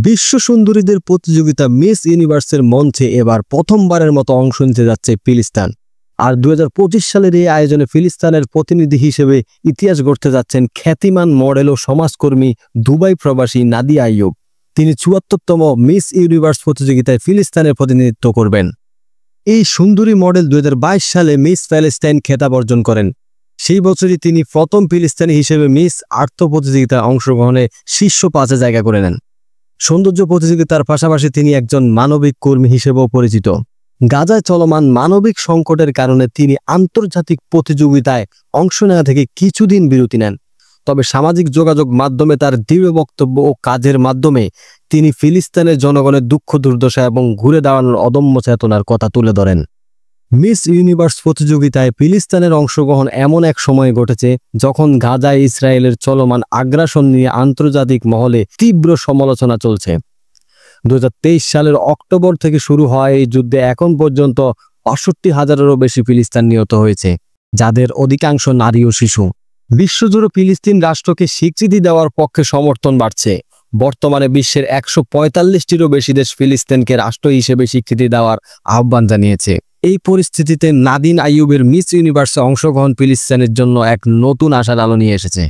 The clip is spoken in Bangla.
বিশ্ব সুন্দরীদের প্রতিযোগিতা মিস ইউনিভার্সের মঞ্চে এবার প্রথমবারের মতো অংশ নিতে যাচ্ছে ফিলিস্তিন। আর 2025 সালের এই আয়োজনে ফিলিস্তিনের প্রতিনিধি হিসেবে ইতিহাস গড়তে যাচ্ছেন খ্যাতিমান মডেল ও সমাজকর্মী দুবাই প্রবাসী নাদিয়া আইয়ুব। তিনি ৭৪তম মিস ইউনিভার্স প্রতিযোগিতায় ফিলিস্তিনের প্রতিনিধিত্ব করবেন। এই সুন্দরী মডেল 2022 সালে মিস প্যালেস্টাইন খেতাব অর্জন করেন। সেই বছরই তিনি প্রথম ফিলিস্তিনি হিসেবে মিস আর্থ প্রতিযোগিতায় অংশগ্রহণে শীর্ষ 5-এ জায়গা করে নেন। সৌন্দর্য প্রতিযোগিতার পাশাপাশি তিনি একজন মানবিক কর্মী হিসেবেও পরিচিত। গাজায় চলমান মানবিক সংকটের কারণে তিনি আন্তর্জাতিক প্রতিযোগিতায় অংশ নেওয়া থেকে কিছুদিন বিরতি নেন। তবে সামাজিক যোগাযোগ মাধ্যমে তার দৃঢ় বক্তব্য ও কাজের মাধ্যমে তিনি ফিলিস্তিনের জনগণের দুঃখ দুর্দশা এবং ঘুরে দাঁড়ানোর অদম্য চেতনার কথা তুলে ধরেন। মিস ইউনিভার্স প্রতিযোগিতায় ফিলিস্তিনের অংশগ্রহণ এমন এক সময়ে ঘটেছে যখন গাজায় ইসরায়েলের চলমান আগ্রাসন নিয়ে আন্তর্জাতিক মহলে তীব্র সমালোচনা চলছে। 2023 সালের অক্টোবর থেকে শুরু হওয়া এই যুদ্ধে এখন পর্যন্ত ৬৫,০০০-এরও বেশি ফিলিস্তিন নিহত হয়েছে, যাদের অধিকাংশ নারী ও শিশু। বিশ্বজুড়ে ফিলিস্তিন রাষ্ট্রকে স্বীকৃতি দেওয়ার পক্ষে সমর্থন বাড়ছে। বর্তমানে বিশ্বের ১৪৫টিরও বেশি দেশ ফিলিস্তিনকে রাষ্ট্র হিসেবে স্বীকৃতি দেওয়ার আহ্বান জানিয়েছে। এই পরিস্থিতিতে নাদিয়া আইয়ুবের মিস ইউনিভার্সে অংশগ্রহণ ফিলিস্তিনের জন্য এক নতুন আশার আলো নিয়ে এসেছে।